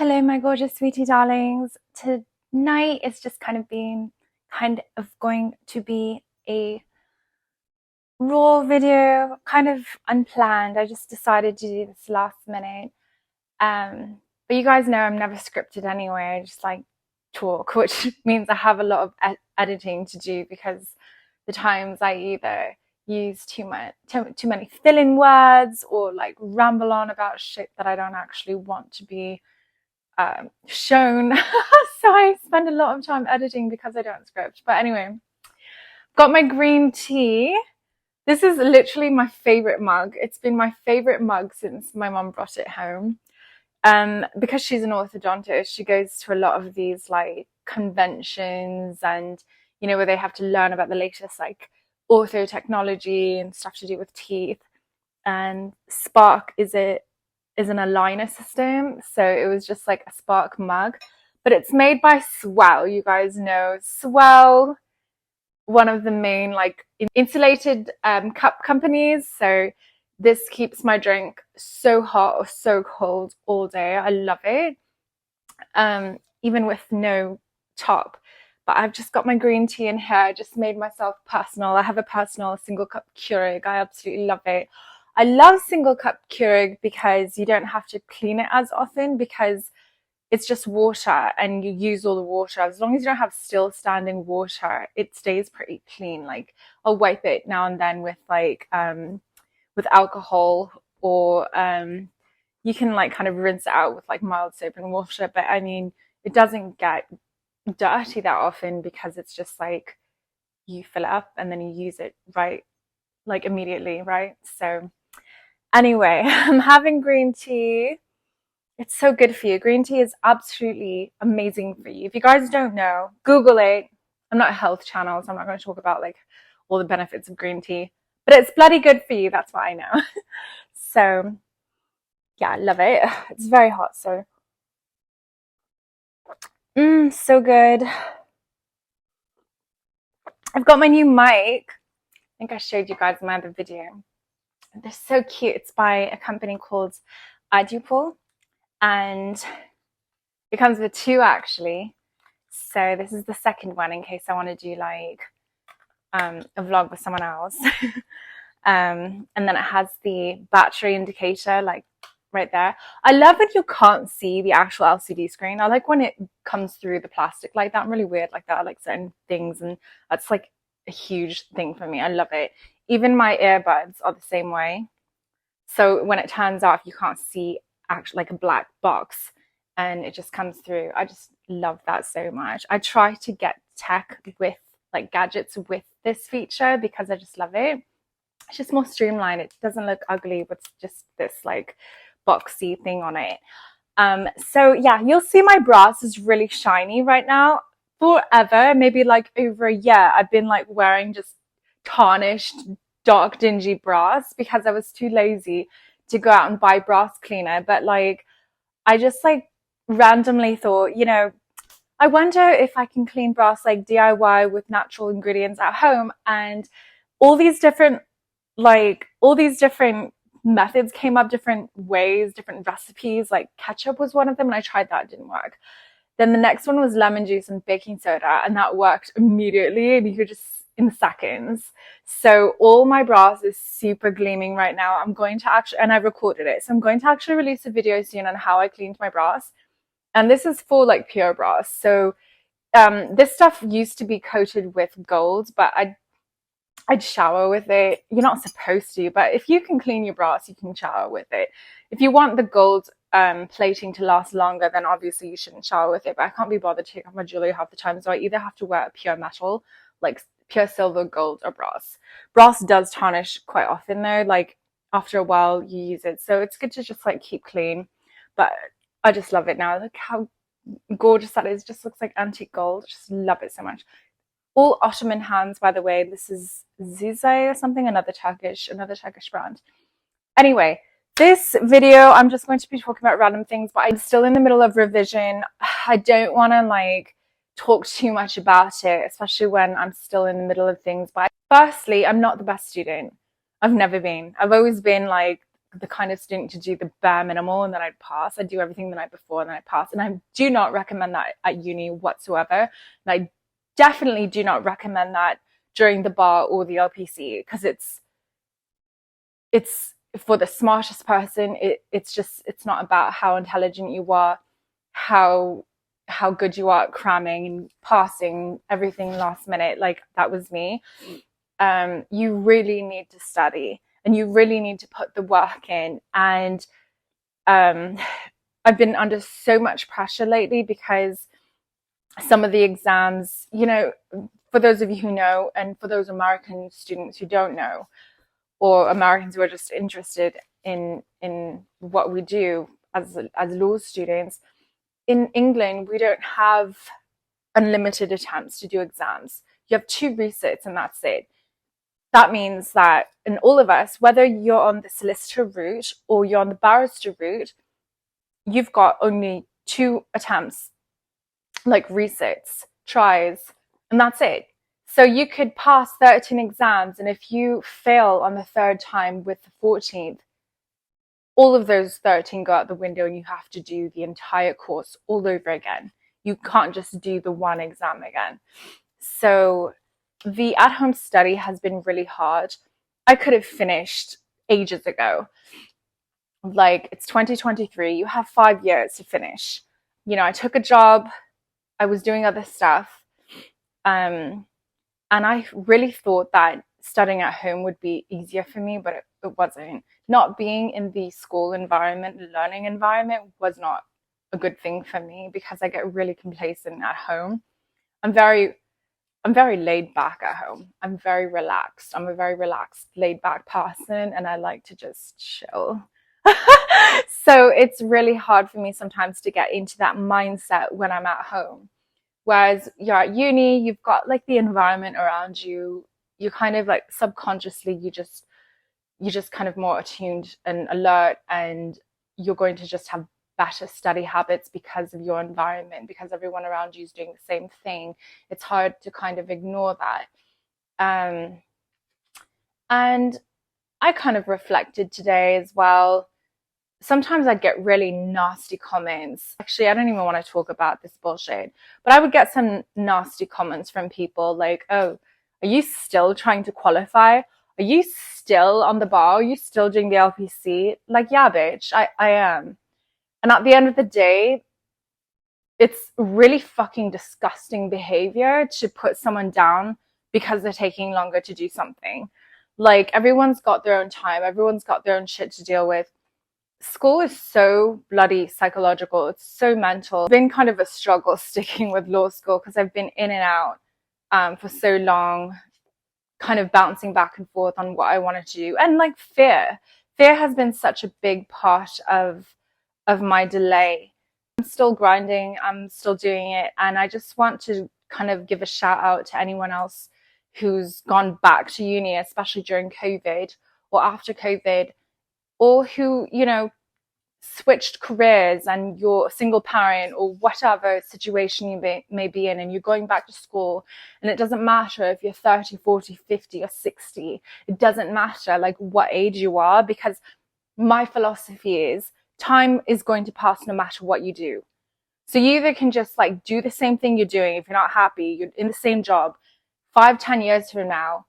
Hello, my gorgeous sweetie darlings. Tonight is just kind of going to be a raw video, kind of unplanned. I just decided to do this last minute. But you guys know I'm never scripted anyway. I just like talk, which means I have a lot of editing to do because the times I either use too many fill-in words or like ramble on about shit that I don't actually want to be shown. So I spend a lot of time editing because I don't script. But anyway, got my green tea. This is literally my favorite mug. It's been my favorite mug since my mom brought it home. Because she's an orthodontist, she goes to a lot of these like conventions and where they have to learn about the latest like ortho technology and stuff to do with teeth. And Spark is an aligner system, so it was just like a Spark mug, but it's made by Swell. You guys know Swell, one of the main like insulated cup companies. So this keeps my drink so hot or so cold all day. I love it, even with no top. But I've just got my green tea in here. I just made myself personal. I have a personal single cup Keurig. I absolutely love it. I love single cup Keurig because you don't have to clean it as often because it's just water and you use all the water. As long as you don't have still standing water, it stays pretty clean. Like I'll wipe it now and then with like with alcohol, or you can like kind of rinse it out with like mild soap and water. But I mean, it doesn't get dirty that often because it's just like you fill it up and then you use it right like immediately, right? So anyway, I'm having green tea. It's so good for you. Green tea is absolutely amazing for you. If you guys don't know, Google it. I'm not a health channel, so I'm not going to talk about like all the benefits of green tea, but it's bloody good for you. That's what I know. So yeah, I love it. It's very hot, so so good. I've got my new mic. I think I showed you guys in my other video. They're so cute. It's by a company called Adupol, and it comes with two actually. So this is the second one in case I want to do like a vlog with someone else. And then it has the battery indicator like right there. I love when you can't see the actual LCD screen. I like when it comes through the plastic like that. I'm really weird like that. I like certain things, and that's like a huge thing for me. I love it. Even my earbuds are the same way. So when it turns off, you can't see actually like a black box and it just comes through. I just love that so much. I try to get tech with like gadgets with this feature because I just love it. It's just more streamlined. It doesn't look ugly with just this like boxy thing on it. So yeah, you'll see my brass is really shiny right now. Forever, maybe like over a year, I've been like wearing just tarnished, dark, dingy brass because I was too lazy to go out and buy brass cleaner. But like, I just like randomly thought, I wonder if I can clean brass like DIY with natural ingredients at home. And all these different methods came up, different ways, different recipes. Like ketchup was one of them, and I tried that, it didn't work. Then the next one was lemon juice and baking soda, and that worked immediately, and you could just in seconds. So all my brass is super gleaming right now. I'm going to actually, and I recorded it, so I'm going to actually release a video soon on how I cleaned my brass. And this is for like pure brass. So this stuff used to be coated with gold, but I'd shower with it. You're not supposed to, but if you can clean your brass, you can shower with it. If you want the gold plating to last longer, then obviously you shouldn't shower with it. But I can't be bothered to take off my jewelry half the time, so I either have to wear a pure metal, like pure silver, gold, or brass. Brass does tarnish quite often though, like after a while you use it. So it's good to just like keep clean. But I just love it now. Look how gorgeous that is. It just looks like antique gold. Just love it so much. All Ottoman hands, by the way. This is Zizay or something, another Turkish brand. Anyway, this video, I'm just going to be talking about random things, but I'm still in the middle of revision. I don't want to like talk too much about it, especially when I'm still in the middle of things. But firstly, I'm not the best student. I've never been. I've always been like the kind of student to do the bare minimal and then I'd pass. I'd do everything the night before and then I'd pass. And I do not recommend that at uni whatsoever. And I definitely do not recommend that during the bar or the LPC, because it's for the smartest person. It's not about how intelligent you are, how good you are at cramming and passing everything last minute. Like that was me. You really need to study and you really need to put the work in. And I've been under so much pressure lately because some of the exams, you know, for those of you who know, and for those American students who don't know, or Americans who are just interested in what we do as law students, in England, we don't have unlimited attempts to do exams. You have 2 resits and that's it. That means that in all of us, whether you're on the solicitor route or you're on the barrister route, you've got only 2 attempts, like resits, tries, and that's it. So you could pass 13 exams, and if you fail on the 3rd time with the 14th, all of those 13 go out the window and you have to do the entire course all over again. You can't just do the 1 exam again. So the at-home study has been really hard. I could have finished ages ago. Like, it's 2023, you have 5 years to finish. You know, I took a job, I was doing other stuff, and I really thought that studying at home would be easier for me, but it wasn't. Not being in the school environment, learning environment, was not a good thing for me because I get really complacent at home. I'm very laid back at home. I'm very relaxed. I'm a very relaxed, laid back person, and I like to just chill. So it's really hard for me sometimes to get into that mindset when I'm at home. Whereas you're at uni, you've got like the environment around you. You're kind of like subconsciously, you're just kind of more attuned and alert, and you're going to just have better study habits because of your environment, because everyone around you is doing the same thing. It's hard to kind of ignore that. And I kind of reflected today as well. Sometimes I'd get really nasty comments. Actually, I don't even want to talk about this bullshit, but I would get some nasty comments from people like, oh, are you still trying to qualify? Are you still on the bar? Are you still doing the LPC? Like, yeah, bitch, I am. And at the end of the day, it's really fucking disgusting behavior to put someone down because they're taking longer to do something. Like, everyone's got their own time. Everyone's got their own shit to deal with. School is so bloody psychological. It's so mental. It's been kind of a struggle sticking with law school because I've been in and out for so long, kind of bouncing back and forth on what I wanted to do. And like fear has been such a big part of my delay. I'm still grinding. I'm still doing it. And I just want to kind of give a shout out to anyone else who's gone back to uni, especially during COVID or after COVID, or who, you know, switched careers and you're a single parent or whatever situation you may be in, and you're going back to school, and it doesn't matter if you're 30, 40, 50 or 60. It doesn't matter like what age you are, because my philosophy is time is going to pass no matter what you do. So you either can just like do the same thing you're doing. If you're not happy, you're in the same job 5-10 years from now,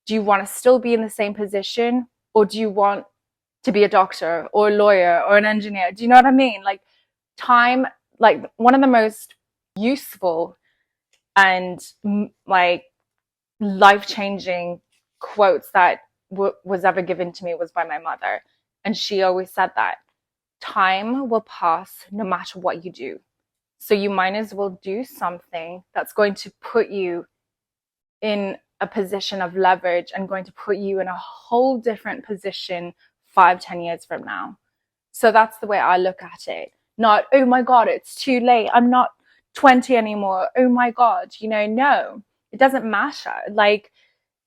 do you want to still be in the same position, or do you want to be a doctor or a lawyer or an engineer? Do you know what I mean? Like, time, like one of the most useful and like life-changing quotes that was ever given to me was by my mother. And she always said that time will pass no matter what you do. So you might as well do something that's going to put you in a position of leverage and going to put you in a whole different position 5-10 years from now. So that's the way I look at it. Not, oh my God, it's too late, I'm not 20 anymore, oh my God, you know. No, it doesn't matter. Like,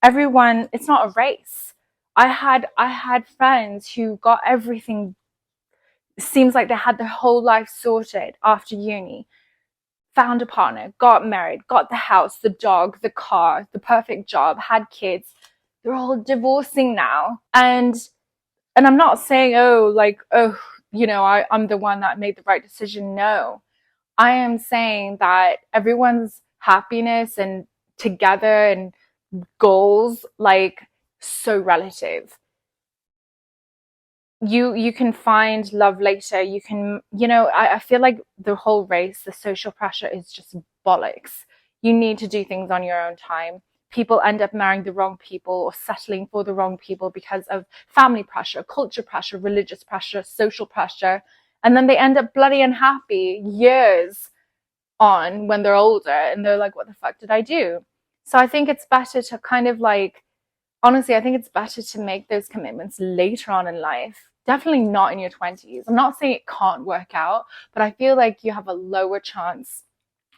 everyone, it's not a race. I had friends who got everything, seems like they had their whole life sorted after uni, found a partner, got married, got the house, the dog, the car, the perfect job, had kids. They're all divorcing now, and And I'm not saying, oh, like, oh, you know, I'm the one that made the right decision. No, I am saying that everyone's happiness and together and goals, like, so relative. You can find love later. You can, you know, I feel like the whole race, the social pressure is just bollocks. You need to do things on your own time. People end up marrying the wrong people or settling for the wrong people because of family pressure, culture pressure, religious pressure, social pressure. And then they end up bloody unhappy years on when they're older and they're like, what the fuck did I do? So I think it's better to kind of like, honestly, I think it's better to make those commitments later on in life. Definitely not in your 20s. I'm not saying it can't work out, but I feel like you have a lower chance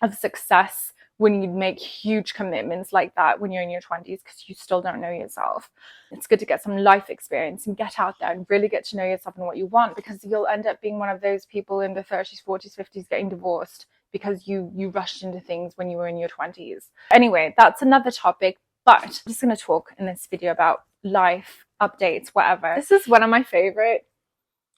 of success when you make huge commitments like that when you're in your 20s because you still don't know yourself. It's good to get some life experience and get out there and really get to know yourself and what you want, because you'll end up being one of those people in the 30s, 40s, 50s getting divorced because you rushed into things when you were in your 20s. Anyway, that's another topic, but I'm just going to talk in this video about life updates, whatever. This is one of my favorite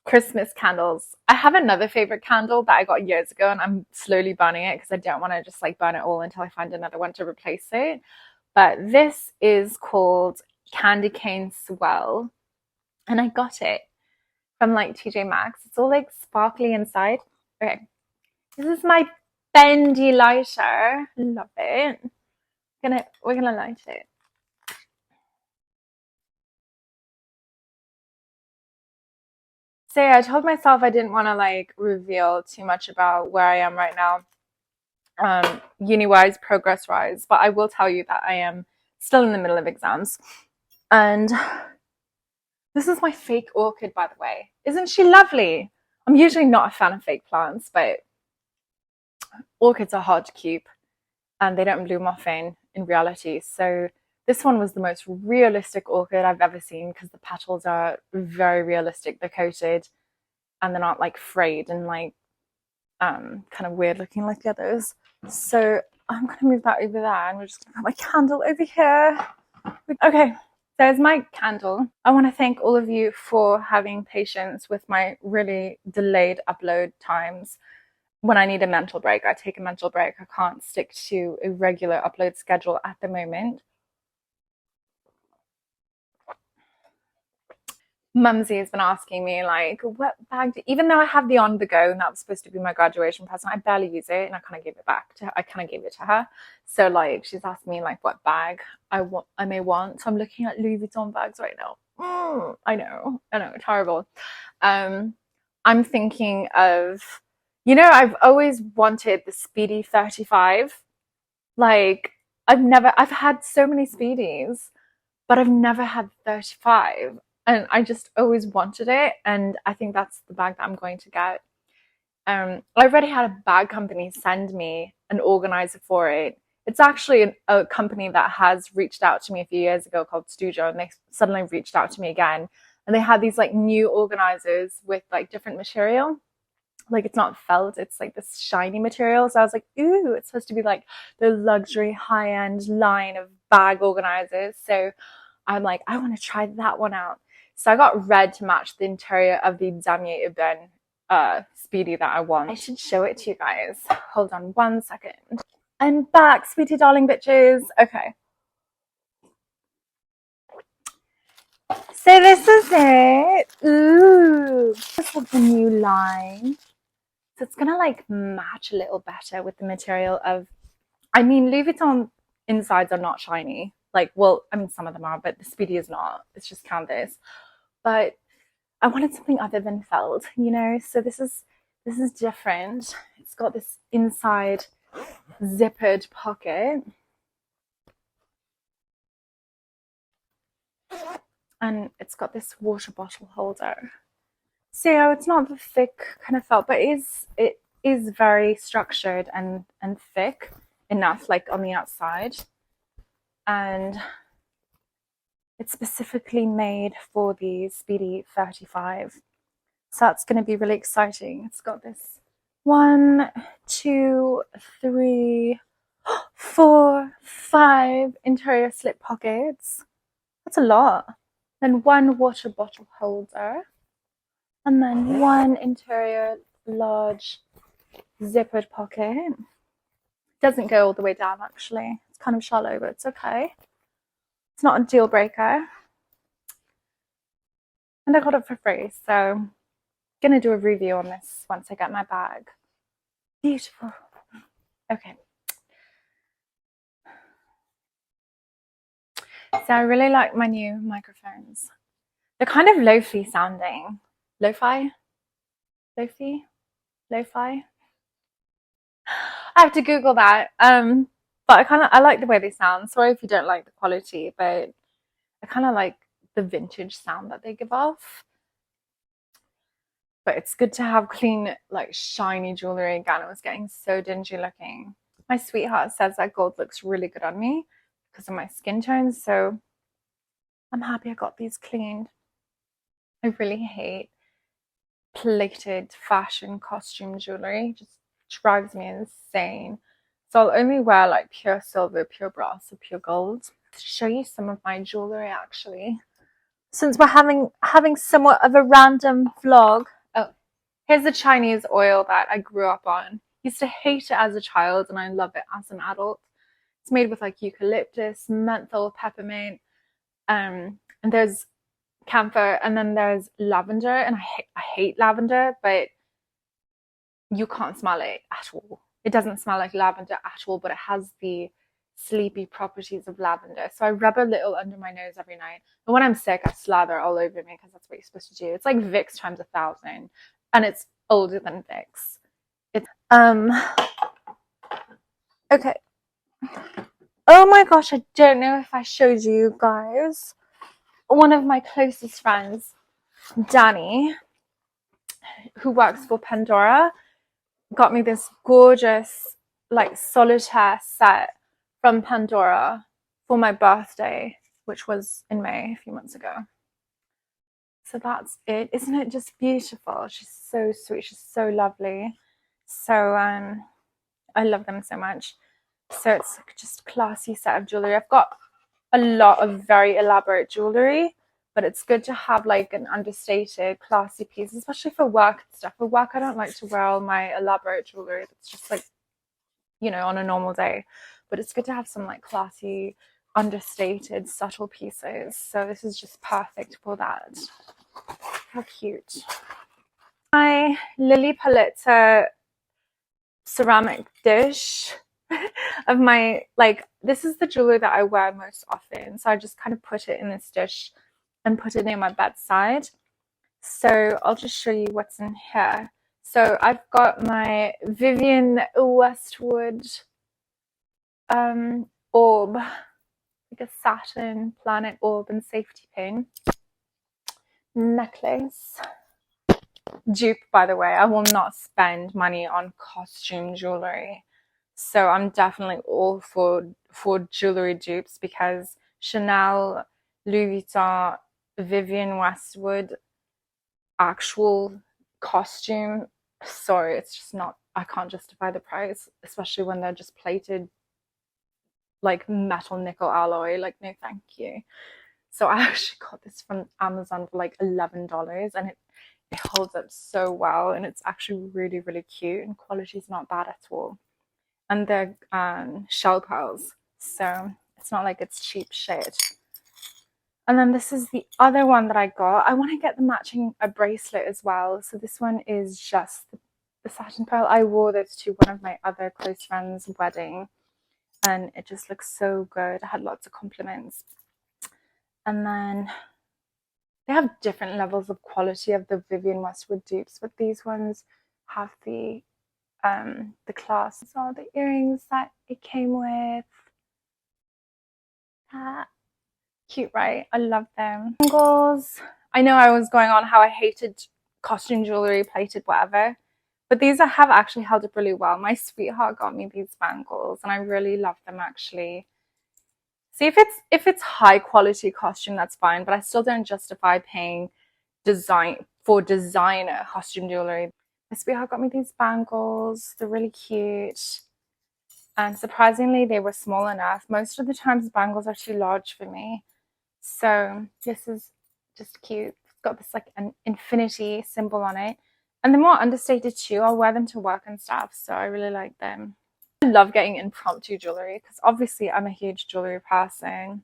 Christmas candles. I have another favorite candle that I got years ago and I'm slowly burning it because I don't want to just like burn it all until I find another one to replace it. But this is called Candy Cane Swell and I got it from like TJ Maxx. It's all like sparkly inside. Okay, this is my bendy lighter. Love it. We're gonna light it. So yeah, I told myself I didn't want to like reveal too much about where I am right now, uni-wise, progress-wise, but I will tell you that I am still in the middle of exams. And this is my fake orchid, by the way. Isn't she lovely? I'm usually not a fan of fake plants, but orchids are hard to keep and they don't bloom often in reality. So this one was the most realistic orchid I've ever seen because the petals are very realistic. They're coated and they're not like frayed and like kind of weird looking like the others. So I'm gonna move that over there and we're just gonna put my candle over here. Okay, there's my candle. I want to thank all of you for having patience with my really delayed upload times. When I need a mental break, I take a mental break. I can't stick to a regular upload schedule at the moment. Mumsy has been asking me like, what bag even though I have the on the go and that was supposed to be my graduation present, I barely use it and I kind of gave it back to her. I kind of gave it to her. So like she's asked me like what bag I may want. So I'm looking at Louis Vuitton bags right now. I know, it's horrible. I'm thinking of, you know, I've always wanted the Speedy 35. Like I've had so many Speedies, but I've never had 35. And I just always wanted it. And I think that's the bag that I'm going to get. I already had a bag company send me an organizer for it. It's actually a company that has reached out to me a few years ago called Studio, and they suddenly reached out to me again. And they had these like new organizers with like different material. Like it's not felt, it's like this shiny material. So I was like, ooh, it's supposed to be like the luxury high-end line of bag organizers. So I'm like, I want to try that one out. So I got red to match the interior of the Damier Ebene Speedy that I want. I should show it to you guys. Hold on 1 second. I'm back, sweetie darling bitches. Okay. So this is it. Ooh. This is the new line. So it's gonna like match a little better with the material of, I mean, Louis Vuitton insides are not shiny. Like, well, I mean, some of them are, but the Speedy is not. It's just canvas. But I wanted something other than felt, you know? So this is different. It's got this inside zippered pocket. And it's got this water bottle holder. So yeah, it's not the thick kind of felt, but it is very structured and thick enough, like on the outside. And it's specifically made for the Speedy 35. So that's going to be really exciting. It's got this 1, 2, 3, 4, 5 interior slip pockets. That's a lot. then one water bottle holder, and then one interior large zippered pocket. Doesn't go all the way down actually. It's kind of shallow, but it's okay. It's not a deal breaker. And I got it for free, so I'm gonna do a review on this once I get my bag. Beautiful. Okay. So I really like my new microphones. They're kind of lo-fi sounding. Lo-fi? Lo-fi? Lo-fi? I have to Google that. But I like the way they sound. Sorry if you don't like the quality, but I kind of like the vintage sound that they give off. But it's good to have clean, like shiny jewelry again. It was getting so dingy looking. My sweetheart says that gold looks really good on me because of my skin tone, so I'm happy I got these cleaned. I really hate plated fashion costume jewelry. It just drives me insane. So I'll only wear like pure silver, pure brass, or pure gold. To show you some of my jewelry actually. Since we're having somewhat of a random vlog. Oh, here's the Chinese oil that I grew up on. Used to hate it as a child and I love it as an adult. It's made with like eucalyptus, menthol, peppermint, and there's camphor, and then there's lavender, and I hate lavender, but you can't smell it at all. It doesn't smell like lavender at all, but it has the sleepy properties of lavender. So I rub a little under my nose every night. And when I'm sick, I slather all over me because that's what you're supposed to do. It's like Vicks times 1,000, and it's older than Vicks. It's okay. Oh my gosh, I don't know if I showed you guys. One of my closest friends, Danny, who works for Pandora, got me this gorgeous like solitaire set from Pandora for my birthday, which was in May a few months ago. So that's it. Isn't it just beautiful? She's so sweet. She's so lovely. So I love them so much. So it's just a classy set of jewelry. I've got a lot of very elaborate jewelry, but it's good to have like an understated, classy piece, especially for work and stuff. For work, I don't like to wear all my elaborate jewelry. It's just like, you know, on a normal day. But it's good to have some like classy, understated, subtle pieces. So this is just perfect for that. How cute. My Lily Paletta ceramic dish of my, like, this is the jewelry that I wear most often. So I just kind of put it in this dish and put it near my bedside. So I'll just show you what's in here. So I've got my Vivian Westwood orb, like a satin planet orb and safety pin necklace. Dupe, by the way. I will not spend money on costume jewelry. So I'm definitely all for jewelry dupes, because Chanel, Louis Vuitton, Vivian Westwood, actual costume, sorry, it's just not, I can't justify the price, especially when they're just plated like metal nickel alloy. Like, no thank you. So I actually got this from Amazon for like $11, and it holds up so well, and it's actually really, really cute, and quality's not bad at all. And they're shell pearls, so it's not like it's cheap shit. And then this is the other one that I got. I want to get the matching bracelet as well. So this one is just the satin pearl. I wore this to one of my other close friends' wedding, and it just looks so good. I had lots of compliments. And then they have different levels of quality of the Vivian Westwood dupes, but these ones have the class. So the earrings that it came with. Cute, right? I love them. Bangles. I know I was going on how I hated costume jewelry, plated, whatever, but these have actually held up really well. My sweetheart got me these bangles, and I really love them actually. See, if it's high quality costume, that's fine, but I still don't justify paying designer costume jewelry. My sweetheart got me these bangles. They're really cute. And surprisingly, they were small enough. Most of the times, bangles are too large for me. So this is just cute. It's got this like an infinity symbol on it. And they're more understated too. I'll wear them to work and stuff, so I really like them. I love getting impromptu jewelry because obviously I'm a huge jewelry person.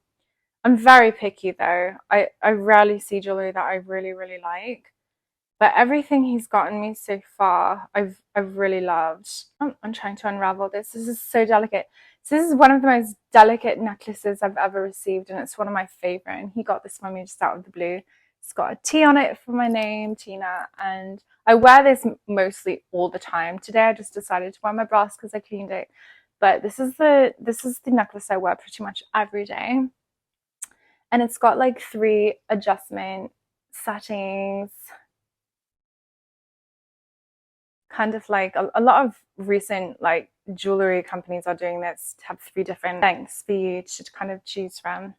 I'm very picky though. I rarely see jewelry that I really, really like. But everything he's gotten me so far, I've really loved. I'm trying to unravel this. This is so delicate. So this is one of the most delicate necklaces I've ever received, and it's one of my favorite. And he got this for me just out of the blue. It's got a T on it for my name, Tina, and I wear this mostly all the time. Today I just decided to wear my brass because I cleaned it. But this is the necklace I wear pretty much every day. And it's got like 3 adjustment settings. Kind of like a lot of recent like jewelry companies are doing this, to have 3 different lengths for you to kind of choose from.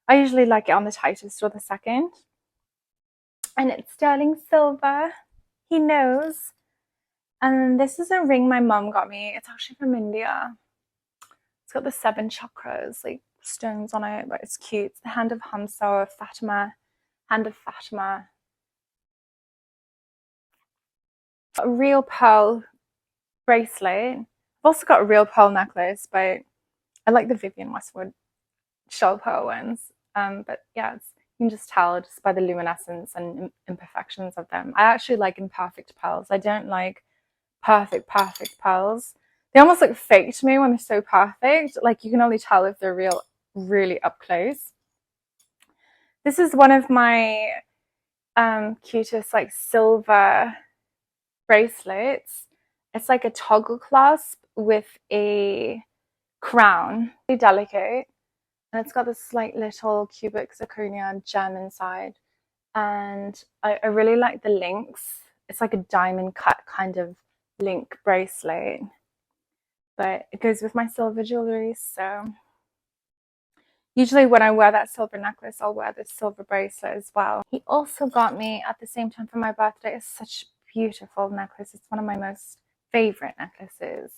I usually like it on the tightest or the second. And it's sterling silver. He knows. And this is a ring my mum got me. It's actually from India. It's got the 7 chakras, like stones on it, but it's cute. It's the hand of Hamsa or Fatima. Hand of Fatima. A real pearl bracelet. I've also got a real pearl necklace, but I like the Vivian Westwood shell pearl ones. But yeah, you can just tell just by the luminescence and imperfections of them. I actually like imperfect pearls. I don't like perfect pearls. They almost look fake to me when they're so perfect. Like you can only tell if they're real, really up close. This is one of my cutest like silver bracelets. It's like a toggle clasp with a crown, really delicate, and it's got this like little cubic zirconia gem inside. And I really like the links. It's like a diamond cut kind of link bracelet, but it goes with my silver jewelry. So usually when I wear that silver necklace, I'll wear this silver bracelet as well. He also got me at the same time for my birthday. It's such a beautiful necklace. It's one of my most favorite necklaces.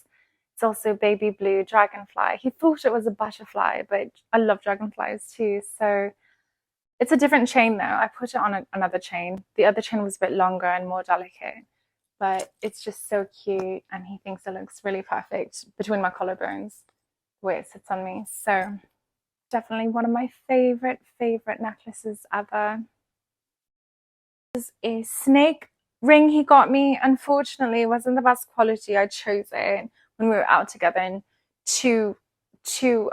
It's also baby blue dragonfly. He thought it was a butterfly, but I love dragonflies too. So it's a different chain though. I put it on another chain. The other chain was a bit longer and more delicate, but it's just so cute, and he thinks it looks really perfect between my collarbones, the way it sits on me. So definitely one of my favorite necklaces ever. This is a snake ring he got me. Unfortunately, it wasn't the best quality. I chose it when we were out together, and two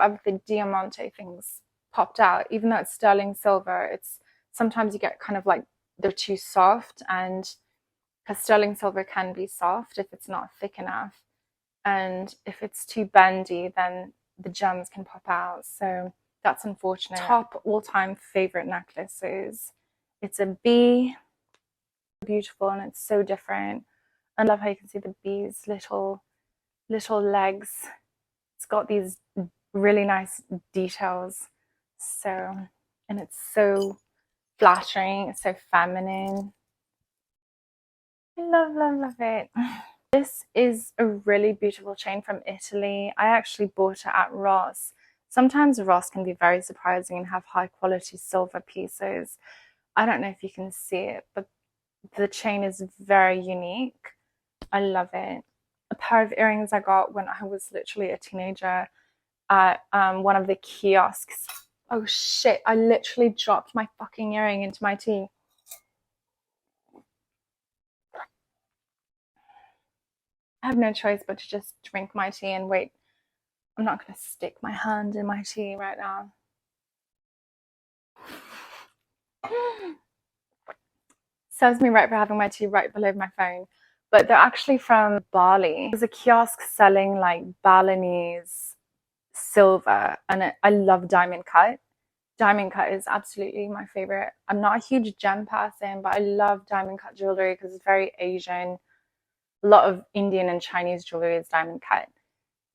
of the diamante things popped out. Even though it's sterling silver, it's sometimes you get kind of like they're too soft, and because sterling silver can be soft if it's not thick enough, and if it's too bendy, then the gems can pop out. So that's unfortunate. Top all-time favorite necklaces. It's a bee, beautiful, and it's so different. I love how you can see the bee's little legs. It's got these really nice details. So, and it's so flattering. It's so feminine. I love it. This is a really beautiful chain from Italy. I actually bought it at Ross. Sometimes Ross can be very surprising and have high quality silver pieces. I don't know if you can see it, but the chain is very unique. I love it. A pair of earrings I got when I was literally a teenager at one of the kiosks. Oh shit, I literally dropped my fucking earring into my tea. I have no choice but to just drink my tea and wait. I'm not going to stick my hand in my tea right now. Serves me right for having my tea right below my phone. But they're actually from Bali. There's a kiosk selling like Balinese silver, and I love diamond cut. Diamond cut is absolutely my favorite. I'm not a huge gem person, but I love diamond cut jewelry because it's very Asian. A lot of Indian and Chinese jewelry is diamond cut,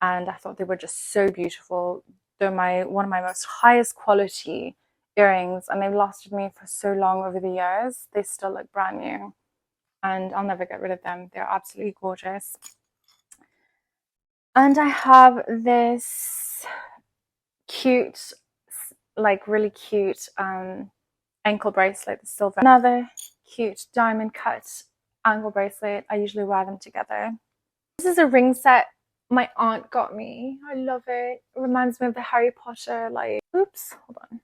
and I thought they were just so beautiful. They're one of my most highest quality earrings, and they've lasted me for so long over the years. They still look brand new, and I'll never get rid of them. They're absolutely gorgeous. And I have this cute, like really cute ankle bracelet, the silver. Another cute diamond cut ankle bracelet. I usually wear them together. This is a ring set my aunt got me. I love it. It reminds me of the Harry Potter, like, oops, hold on.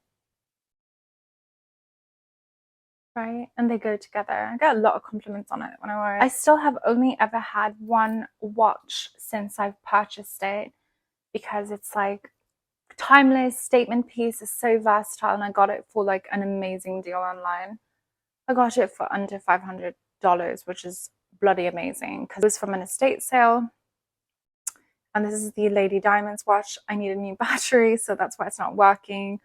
Right, and they go together. I get a lot of compliments on it when I wear it. I still have only ever had one watch since I've purchased it, because it's like timeless statement piece, is so versatile, and I got it for like an amazing deal online. I got it for under $500, which is bloody amazing, because it was from an estate sale. And this is the Lady Diamonds watch. I need a new battery, so that's why it's not working,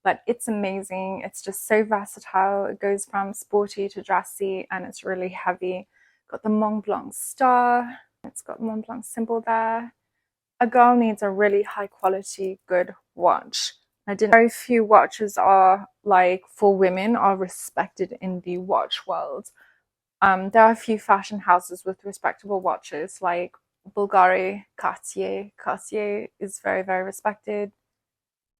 but it's amazing. It's just so versatile. It goes from sporty to dressy, and it's really heavy. Got the Mont Blanc star. It's got Mont Blanc symbol there. A girl needs a really high quality, good watch. Very few watches are like for women are respected in the watch world. There are a few fashion houses with respectable watches like Bulgari, Cartier. Cartier is very, very respected.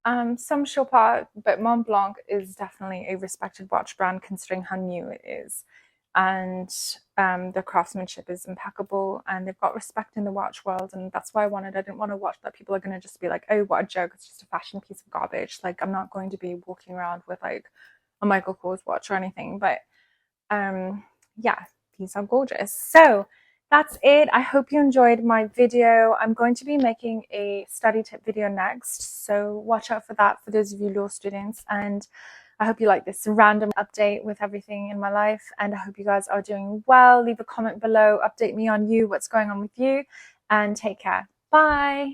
Some Chopard, but Mont Blanc is definitely a respected watch brand considering how new it is. And the craftsmanship is impeccable, and they've got respect in the watch world, and that's why I didn't want a watch that people are going to just be like, oh, what a joke, it's just a fashion piece of garbage. Like, I'm not going to be walking around with like a Michael Kors watch or anything, but yeah, these are gorgeous. So that's it. I hope you enjoyed my video. I'm going to be making a study tip video next, so watch out for that for those of you law students. And I hope you like this random update with everything in my life, and I hope you guys are doing well. Leave a comment below, update me on you, what's going on with you, and take care. Bye.